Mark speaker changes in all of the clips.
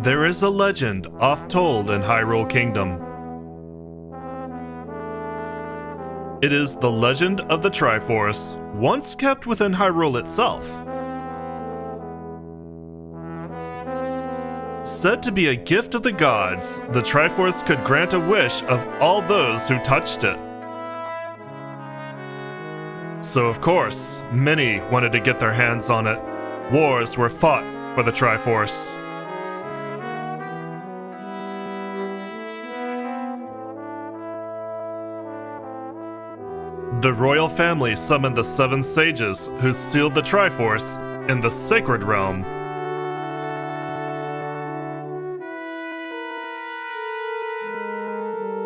Speaker 1: There is a legend oft told in Hyrule Kingdom. It is the legend of the Triforce, once kept within Hyrule itself. Said to be a gift of the gods, the Triforce could grant a wish of all those who touched it. So of course, many wanted to get their hands on it. Wars were fought for the Triforce. The royal family summoned the 7 sages who sealed the Triforce in the Sacred Realm.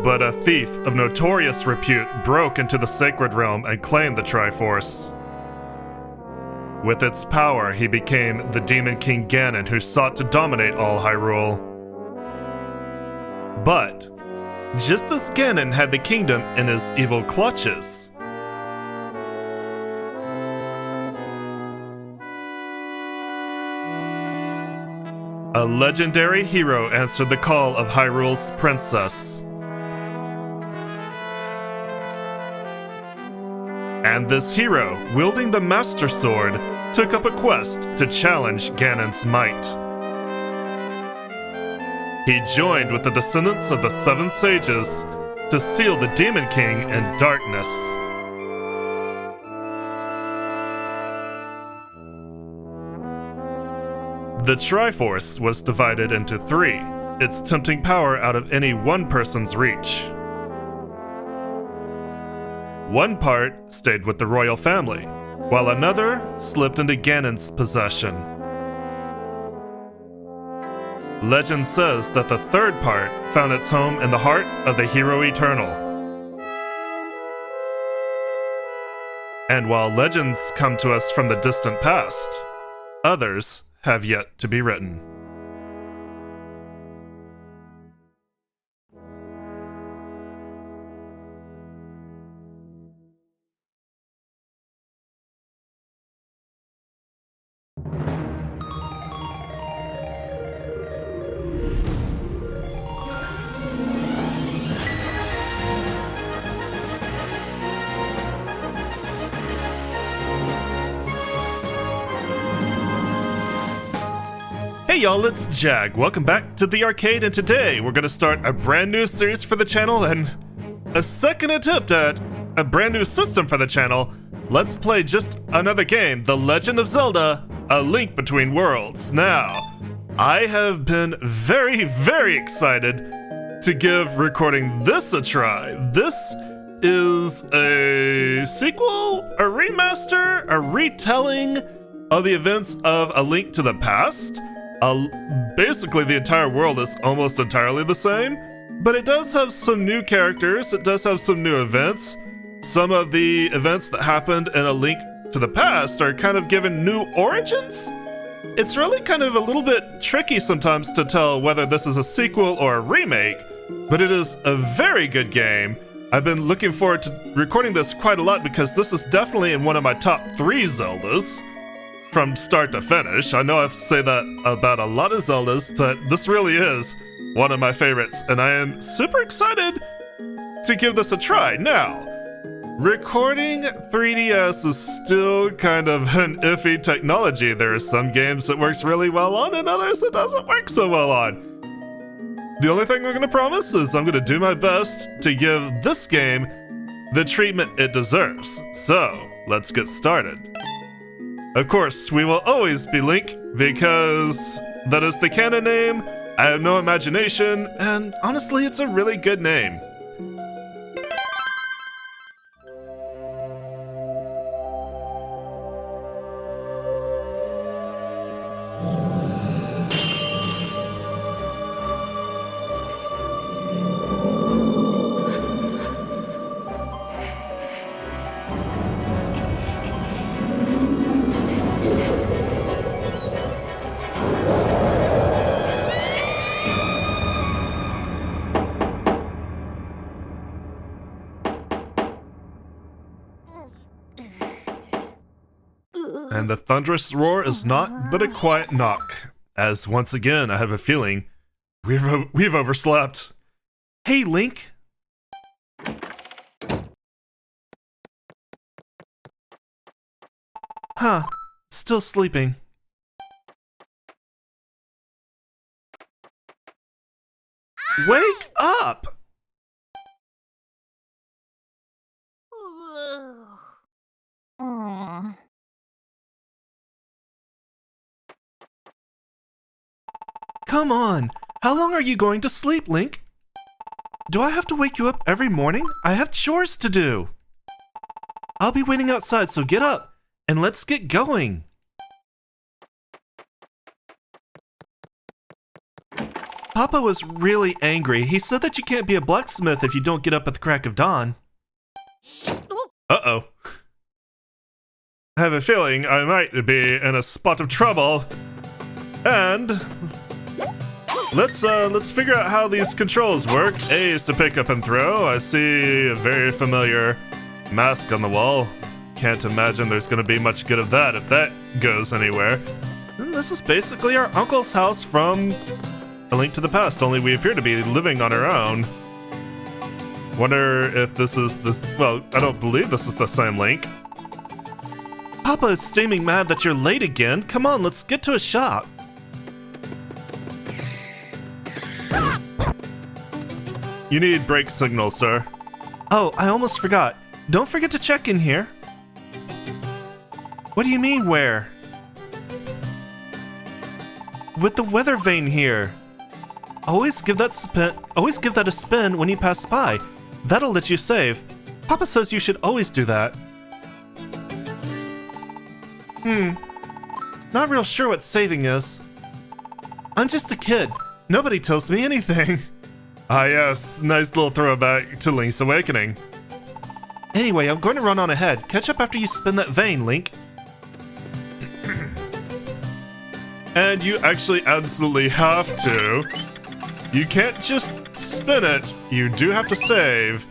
Speaker 1: But a thief of notorious repute broke into the Sacred Realm and claimed the Triforce. With its power, he became the Demon King Ganon, who sought to dominate all Hyrule. But just as Ganon had the kingdom in his evil clutches, a legendary hero answered the call of Hyrule's princess. And this hero, wielding the Master Sword, took up a quest to challenge Ganon's might. He joined with the descendants of the 7 sages to seal the Demon King in darkness. The Triforce was divided into 3, its tempting power out of any one person's reach. One part stayed with the royal family, while another slipped into Ganon's possession. Legend says that the 3rd part found its home in the heart of the Hero Eternal. And while legends come to us from the distant past, others have yet to be written. Hey y'all, it's Jag. Welcome back to the arcade, and today we're gonna start a brand new series for the channel and a second attempt at a brand new system for the channel. Let's play just another game, The Legend of Zelda: A Link Between Worlds. Now, I have been very excited to give recording this a try. This is a sequel, a remaster, a retelling of the events of A Link to the Past. Basically, the entire world is almost entirely the same, but it does have some new characters, it does have some new events. Some of the events that happened in A Link to the Past are kind of given new origins. It's really kind of a little bit tricky sometimes to tell whether this is a sequel or a remake, but it is a very good game. I've been looking forward to recording this quite a lot because this is definitely in one of my top 3 Zeldas. From start to finish. I know I say that about a lot of Zeldas, but this really is one of my favorites, and I am super excited to give this a try. Now, recording 3DS is still kind of an iffy technology. There are some games it works really well on, and others it doesn't work so well on. The only thing I'm going to promise is I'm going to do my best to give this game the treatment it deserves. So, let's get started. Of course, we will always be Link, because that is the canon name. I have no imagination, and honestly, it's a really good name. the thunderous roar is not but a quiet knock, as once again I have a feeling we've overslept. Hey, Link! Huh, still sleeping. Wake up! Come on! How long are you going to sleep, Link? Do I have to wake you up every morning? I have chores to do. I'll be waiting outside, so get up, and let's get going. Papa was really angry. He said that you can't be a blacksmith if you don't get up at the crack of dawn. Uh-oh. I have a feeling I might be in a spot of trouble. And let's figure out how these controls work. A is to pick up and throw. I see a very familiar mask on the wall. Can't imagine there's gonna be much good of that if that goes anywhere. And this is basically our uncle's house from A Link to the Past, only we appear to be living on our own. Wonder if this is the... well, I don't believe this is the same Link. Papa is steaming mad that you're late again. Come on, let's get to a shop. You need brake signal, sir. Oh, I almost forgot. Don't forget to check in here. What do you mean, where? With the weather vane here. Always give that a spin when you pass by. That'll let you save. Papa says you should always do that. Not real sure what saving is. I'm just a kid. Nobody tells me anything. Ah yes, nice little throwback to Link's Awakening. Anyway, I'm going to run on ahead. Catch up after you spin that vane, Link. And you actually absolutely have to. You can't just spin it. You do have to save.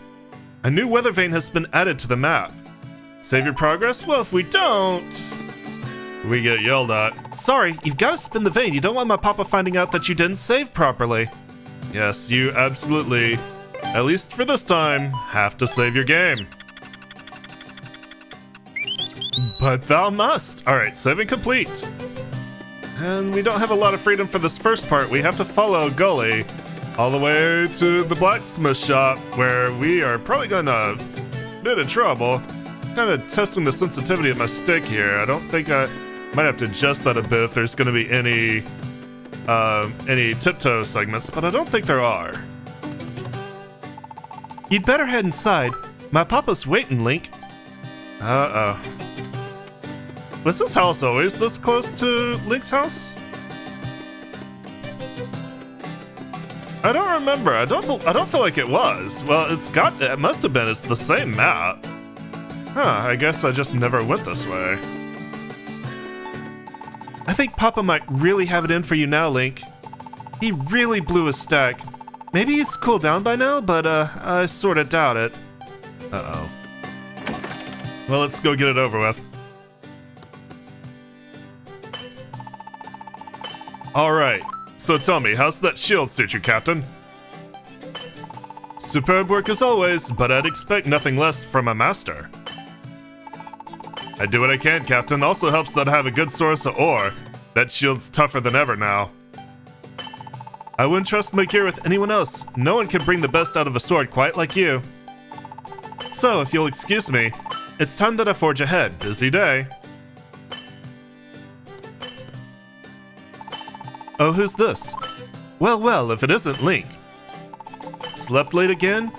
Speaker 1: A new weather vane has been added to the map. Save your progress? Well, if we don't, we get yelled at. Sorry, you've got to spin the vane. You don't want my papa finding out that you didn't save properly. Yes, you absolutely, at least for this time, have to save your game. But thou must. Alright, saving complete. And we don't have a lot of freedom for this first part. We have to follow Gully all the way to the blacksmith shop, where we are probably gonna bit of trouble. Kind of testing the sensitivity of my stick here. I don't think I might have to adjust that a bit if there's gonna be any tiptoe segments, but I don't think there are. You'd better head inside. My papa's waiting, Link. Uh-oh. Was this house always this close to Link's house? I don't remember. I don't feel like it was. Well, it must have been. It's the same map. Huh, I guess I just never went this way. I think Papa might really have it in for you now, Link. He really blew his stack. Maybe he's cooled down by now, but I sorta doubt it. Uh-oh. Well, let's go get it over with. Alright, so tell me, how's that shield suit you, Captain? Superb work as always, but I'd expect nothing less from a master. I do what I can, Captain. Also helps that I have a good source of ore. That shield's tougher than ever now. I wouldn't trust my gear with anyone else. No one can bring the best out of a sword quite like you. So, if you'll excuse me, it's time that I forge ahead. Busy day. Oh, who's this? Well, well, if it isn't Link. Slept late again?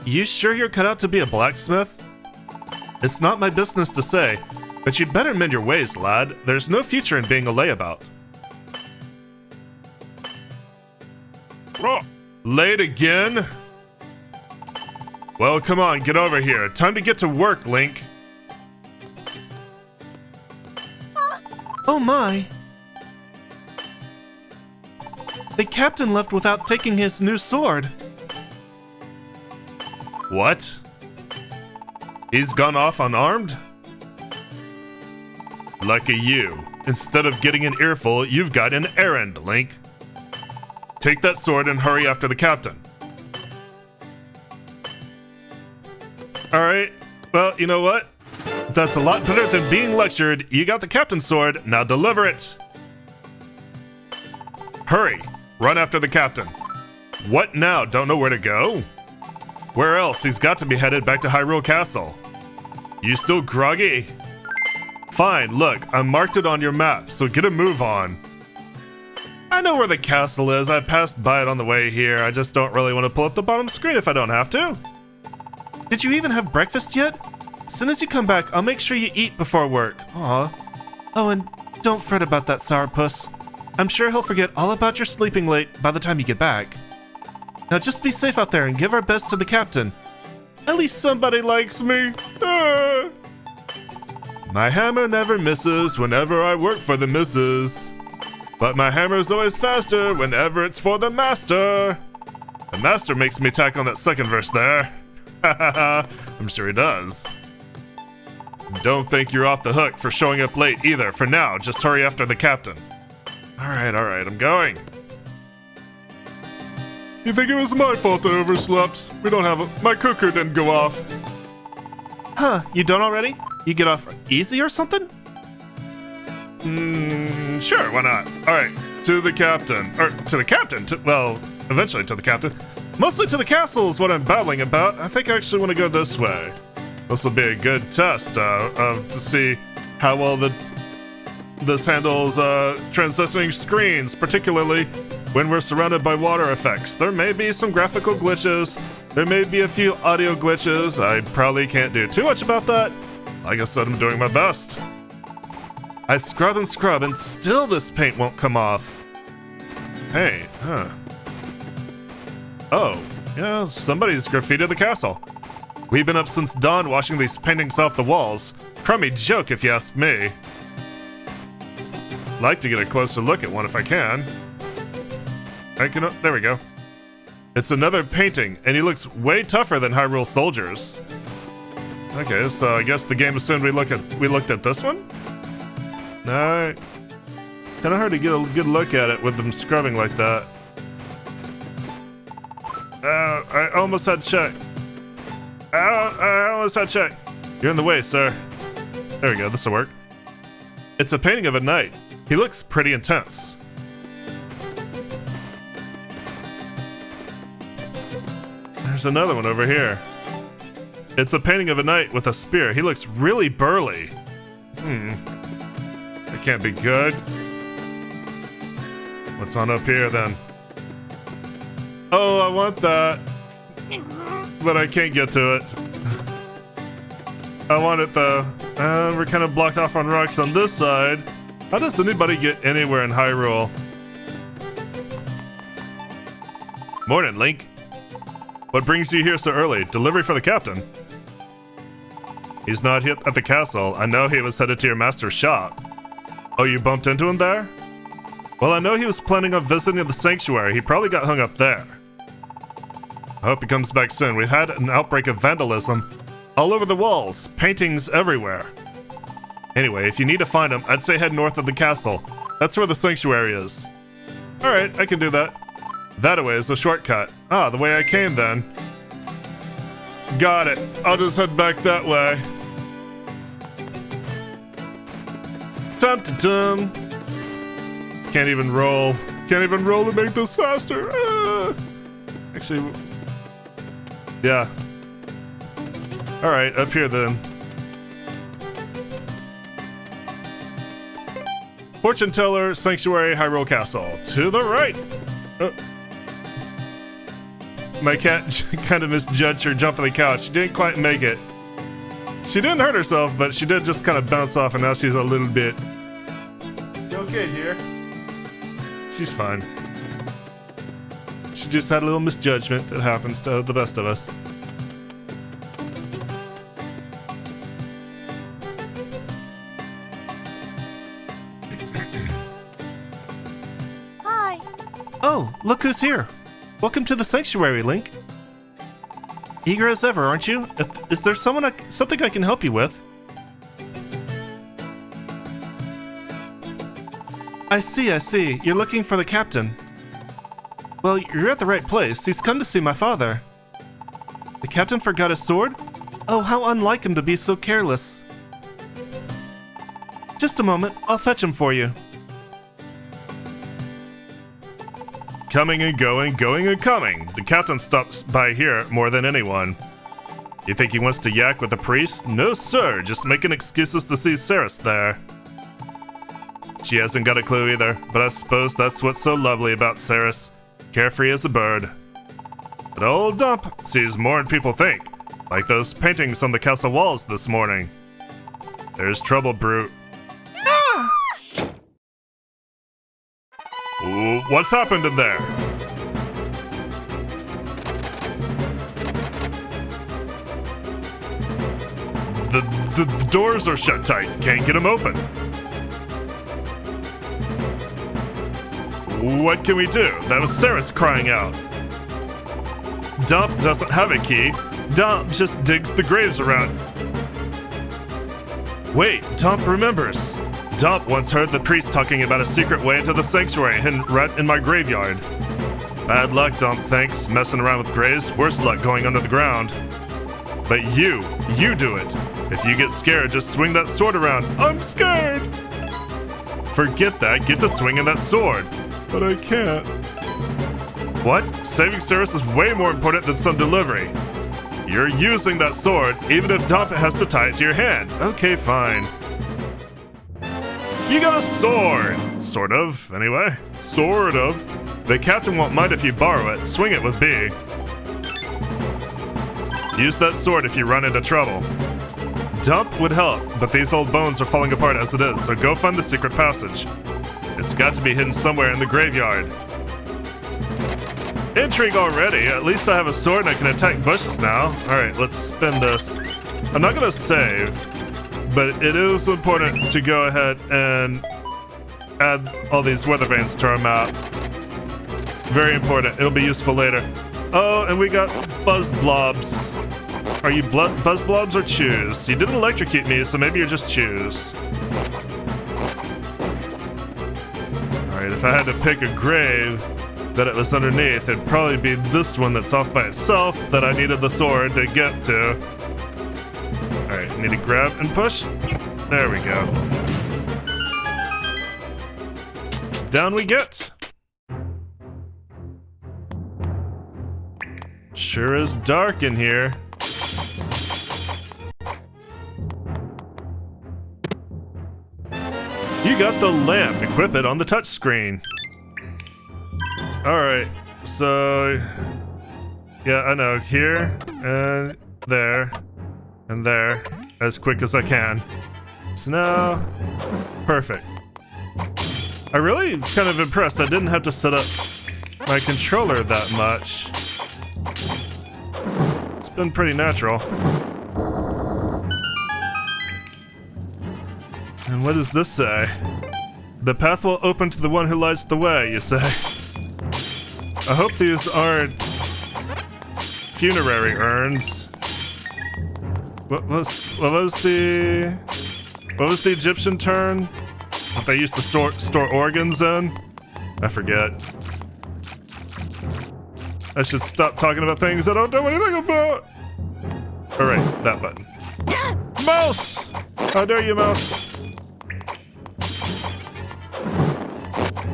Speaker 1: You sure you're cut out to be a blacksmith? It's not my business to say, but you'd better mend your ways, lad. There's no future in being a layabout. Late again? Well, come on, get over here. Time to get to work, Link. Oh my! The captain left without taking his new sword. What? He's gone off unarmed? Lucky you. Instead of getting an earful, you've got an errand, Link. Take that sword and hurry after the captain. Alright, well, you know what? That's a lot better than being lectured. You got the captain's sword, now deliver it. Hurry, run after the captain. What now, don't know where to go? Where else? He's got to be headed back to Hyrule Castle. You still groggy? Fine, look, I marked it on your map, so get a move on. I know where the castle is. I passed by it on the way here. I just don't really want to pull up the bottom screen if I don't have to. Did you even have breakfast yet? As soon as you come back, I'll make sure you eat before work. Aw. Oh, and don't fret about that sourpuss. I'm sure he'll forget all about your sleeping late by the time you get back. Now just be safe out there and give our best to the captain. At least somebody likes me. Ah. My hammer never misses whenever I work for the missus. But my hammer's always faster whenever it's for the master. The master makes me tack on that second verse there. I'm sure he does. Don't think you're off the hook for showing up late either. For now, just hurry after the captain. Alright, I'm going. You think it was my fault I overslept? We don't have a... My cooker didn't go off. Huh, you done already? You get off easy or something? Sure, why not? Alright, to the captain. Or, to the captain? Well, eventually to the captain. Mostly to the castle is what I'm babbling about. I think I actually want to go this way. This will be a good test to see how well this handles transitioning screens, particularly when we're surrounded by water effects. There may be some graphical glitches. There may be a few audio glitches. I probably can't do too much about that. Like I said, I'm doing my best. I scrub and still this paint won't come off. Hey, huh. Oh, yeah, somebody's graffitied the castle. We've been up since dawn washing these paintings off the walls. Crummy joke if you ask me. Like to get a closer look at one if I can. There we go. It's another painting, and he looks way tougher than Hyrule soldiers. Okay, so I guess the game assumed we looked at this one? No, kinda hard to get a good look at it with them scrubbing like that. I almost had check. I almost had check. You're in the way, sir. There we go, this'll work. It's a painting of a knight. He looks pretty intense. There's another one over here. It's a painting of a knight with a spear. He looks really burly. That can't be good. What's on up here then? Oh, I want that. But I can't get to it. I want it though. We're kind of blocked off on rocks on this side. How does anybody get anywhere in Hyrule? Morning, Link. What brings you here so early? Delivery for the captain. He's not here at the castle. I know he was headed to your master's shop. Oh, you bumped into him there? Well, I know he was planning on visiting the sanctuary. He probably got hung up there. I hope he comes back soon. We've had an outbreak of vandalism all over the walls, paintings everywhere. Anyway, if you need to find him, I'd say head north of the castle. That's where the sanctuary is. Alright, I can do that. That-a-way is the shortcut. Ah, the way I came then. Got it. I'll just head back that way. Tum-tum-tum. Can't even roll. Can't even roll to make this faster. Actually, yeah. Alright, up here then. Fortune Teller, Sanctuary, Hyrule Castle. To the right! Oh. My cat kind of misjudged her jump on the couch. She didn't quite make it. She didn't hurt herself, but she did just kind of bounce off, and now she's a little bit... You okay, dear? She's fine. She just had a little misjudgment. It happens to the best of us.
Speaker 2: Hi.
Speaker 1: Oh, look who's here. Welcome to the sanctuary, Link. Eager as ever, aren't you? Is there something I can help you with? I see. You're looking for the captain. Well, you're at the right place. He's come to see my father. The captain forgot his sword? Oh, how unlike him to be so careless. Just a moment, I'll fetch him for you. Coming and going and coming. The captain stops by here more than anyone. You think he wants to yak with the priest? No, sir, just making excuses to see Ceres there. She hasn't got a clue either, but I suppose that's what's so lovely about Ceres. Carefree as a bird. But old Dump sees more than people think, like those paintings on the castle walls this morning. There's trouble, brute. Ah! Ooh, what's happened in there? The doors are shut tight. Can't get them open. What can we do? That was Ceres crying out. Dump doesn't have a key. Dump just digs the graves around. Wait, Dump remembers. Dump once heard the priest talking about a secret way into the sanctuary hidden right in my graveyard. Bad luck, Dump, thanks. Messing around with graves, worse luck going under the ground. But you do it. If you get scared, just swing that sword around. I'm scared! Forget that, get to swinging that sword. But I can't. What? Saving Ceres is way more important than some delivery. You're using that sword, even if Dump has to tie it to your hand. Okay, fine. You got a sword! Sort of, anyway. Sort of. The captain won't mind if you borrow it. Swing it with B. Use that sword if you run into trouble. Dump would help, but these old bones are falling apart as it is, so go find the secret passage. It's got to be hidden somewhere in the graveyard. Intrigue already. At least I have a sword and I can attack bushes now. Alright, let's spin this. I'm not gonna save, but it is important to go ahead and add all these weather vanes to our map. Very important. It'll be useful later. Oh, and we got buzz blobs. Are you buzz blobs or chews? You didn't electrocute me, so maybe you're just chews. Alright, if I had to pick a grave that it was underneath, it'd probably be this one that's off by itself that I needed the sword to get to. Alright, need to grab and push. There we go. Down we get. Sure is dark in here. You got the lamp. Equip it on the touchscreen. Alright, so... yeah, I know. Here, and there, as quick as I can. So now... perfect. I'm really kind of impressed. I didn't have to set up my controller that much. It's been pretty natural. And what does this say? The path will open to the one who lights the way, you say. I hope these aren't funerary urns. What was the Egyptian term that they used to store organs in? I forget. I should stop talking about things I don't know anything about. Alright, that button. Mouse! How dare you, mouse?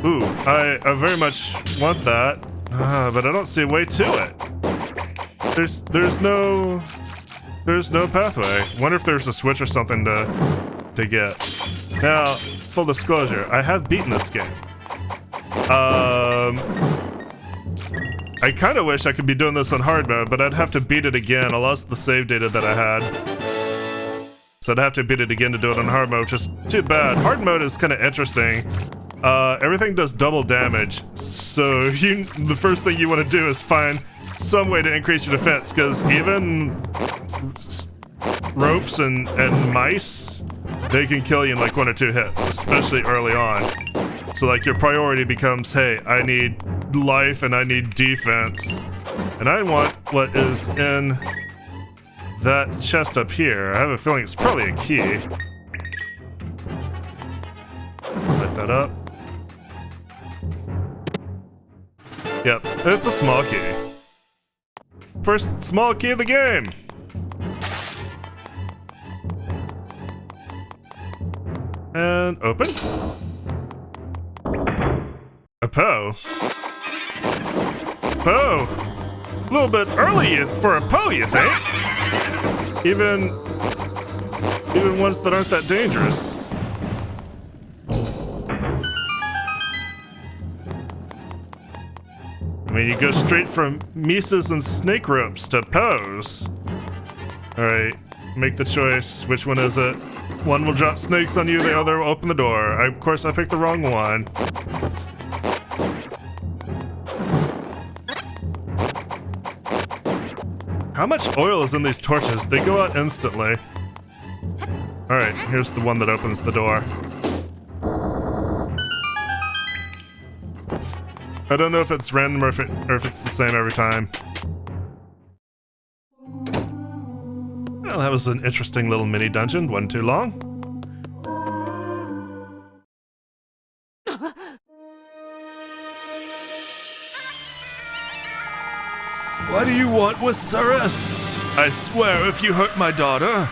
Speaker 1: Ooh, I very much want that, but I don't see a way to it. There's no pathway. Wonder if there's a switch or something to get. Now, full disclosure, I have beaten this game. I kind of wish I could be doing this on hard mode, but I'd have to beat it again. I lost the save data that I had. So I'd have to beat it again to do it on hard mode, which is too bad. Hard mode is kind of interesting. Everything does double damage, so the first thing you want to do is find some way to increase your defense, because even ropes and mice, they can kill you in like 1 or 2 hits, especially early on. So like your priority becomes, hey, I need life and I need defense. And I want what is in that chest up here. I have a feeling it's probably a key. Light that up. Yep, it's a small key. First small key of the game. And open. A Poe. Poe. A little bit early for a Poe, you think? Even ones that aren't that dangerous. I mean, you go straight from Mises and snake ropes to Poes. Alright, make the choice. Which one is it? One will drop snakes on you, the other will open the door. Of course, I picked the wrong one. How much oil is in these torches? They go out instantly. Alright, here's the one that opens the door. I don't know if it's random or if it's the same every time. Well, that was an interesting little mini dungeon. Wasn't too long.
Speaker 2: What do you want with Ceres? I swear if you hurt my daughter.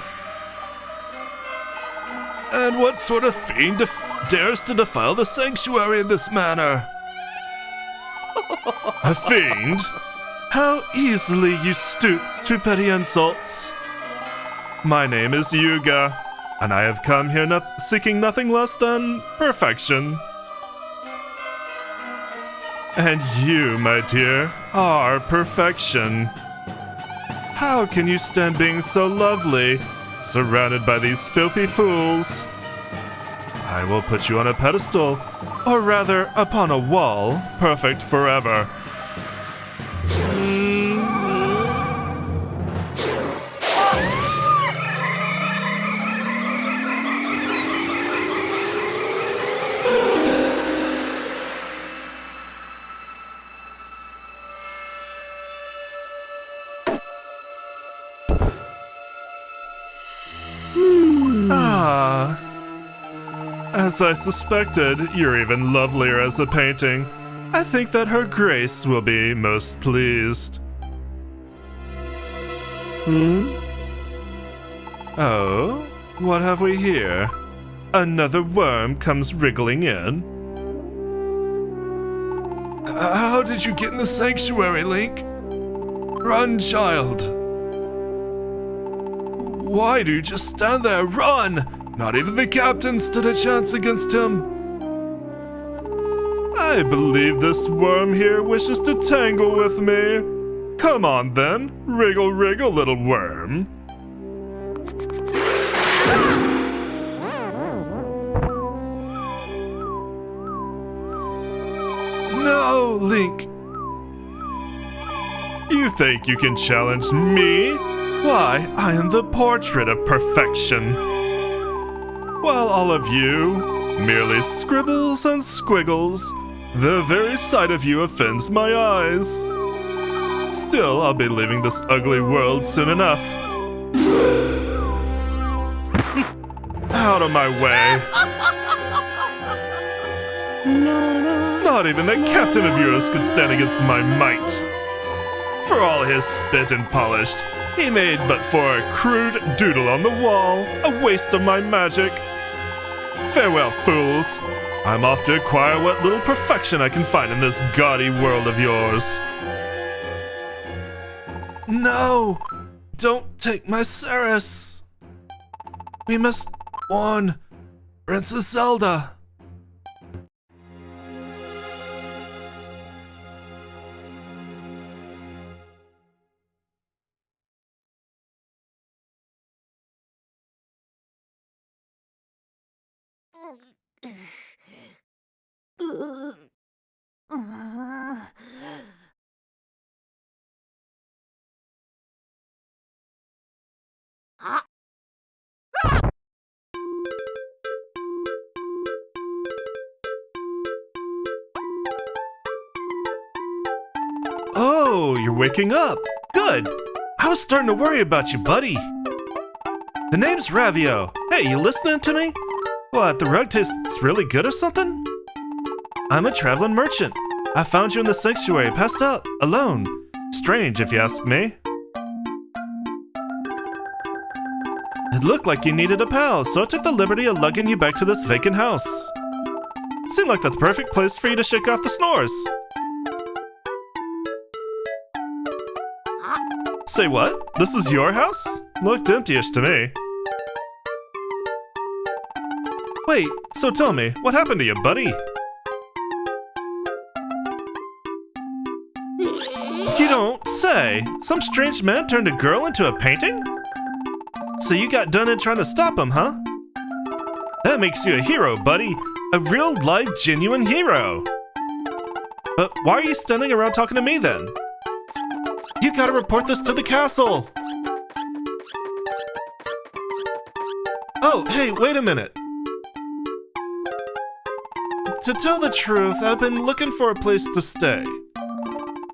Speaker 2: And what sort of fiend dares to defile the sanctuary in this manner?
Speaker 1: A fiend? How easily you stoop to petty insults. My name is Yuga, and I have come here seeking nothing less than perfection. And you, my dear, are perfection. How can you stand being so lovely, surrounded by these filthy fools? I will put you on a pedestal, or rather, upon a wall, perfect forever. As I suspected, you're even lovelier as a painting. I think that Her Grace will be most pleased. Oh, what have we here? Another worm comes wriggling in.
Speaker 2: How did you get in the sanctuary, Link? Run, child. Why do you just stand there? Run! Not even the captain stood a chance against him.
Speaker 1: I believe this worm here wishes to tangle with me. Come on then, wriggle wriggle, little worm.
Speaker 2: No, Link.
Speaker 1: You think you can challenge me? Why, I am the portrait of perfection. While all of you, merely scribbles and squiggles, the very sight of you offends my eyes. Still, I'll be leaving this ugly world soon enough. Out of my way. Not even the captain of yours could stand against my might. For all his spit and polished, he made but for a crude doodle on the wall, a waste of my magic. Farewell, fools. I'm off to acquire what little perfection I can find in this gaudy world of yours.
Speaker 2: No! Don't take my Ceres! We must warn Princess Zelda.
Speaker 1: Oh, you're waking up. Good. I was starting to worry about you, buddy. The name's Ravio. Hey, you listening to me? What, the rug tastes really good or something? I'm a traveling merchant. I found you in the sanctuary, passed out, alone. Strange, if you ask me. It looked like you needed a pal, so I took the liberty of lugging you back to this vacant house. Seemed like the perfect place for you to shake off the snores. Say what? This is your house? Looked empty-ish to me. Wait, so tell me, what happened to you, buddy? You don't say! Some strange man turned a girl into a painting? So you got done in trying to stop him, huh? That makes you a hero, buddy. A real, live, genuine hero. But why are you standing around talking to me then? You gotta report this to the castle! Oh, hey, wait a minute. To tell the truth, I've been looking for a place to stay.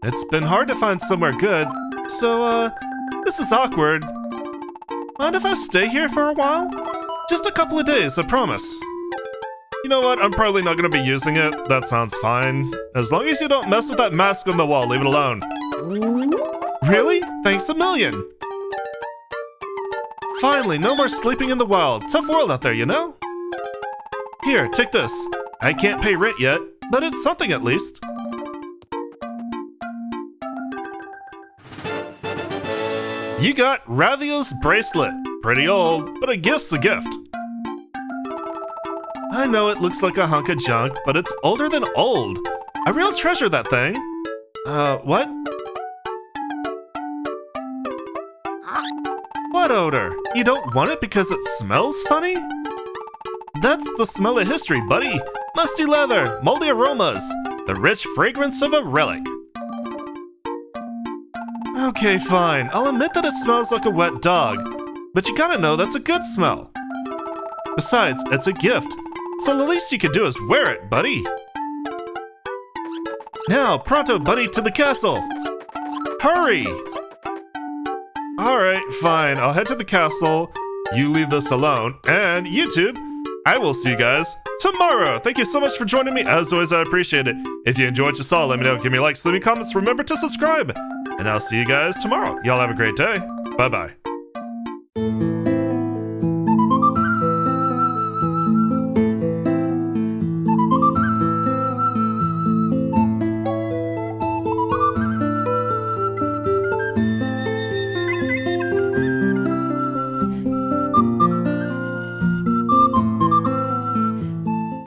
Speaker 1: It's been hard to find somewhere good, so, this is awkward. Mind if I stay here for a while? Just a couple of days, I promise. You know what, I'm probably not gonna be using it. That sounds fine. As long as you don't mess with that mask on the wall, leave it alone. Really? Thanks a million! Finally, no more sleeping in the wild. Tough world out there, you know? Here, take this. I can't pay rent yet, but it's something at least. You got Ravio's bracelet. Pretty old, but a gift's a gift. I know it looks like a hunk of junk, but it's older than old. I real treasure that thing. What? What odor? You don't want it because it smells funny? That's the smell of history, buddy. Musty leather, moldy aromas, the rich fragrance of a relic. Okay, fine. I'll admit that it smells like a wet dog, but you gotta know that's a good smell. Besides, it's a gift, so the least you can do is wear it, buddy. Now, pronto, buddy, to the castle. Hurry! Alright, fine. I'll head to the castle. You leave this alone. And YouTube, I will see you guys tomorrow. Thank you so much for joining me. As always, I appreciate it. If you enjoyed what you saw, let me know. Give me likes, leave me comments. Remember to subscribe. And I'll see you guys tomorrow. Y'all have a great day. Bye-bye.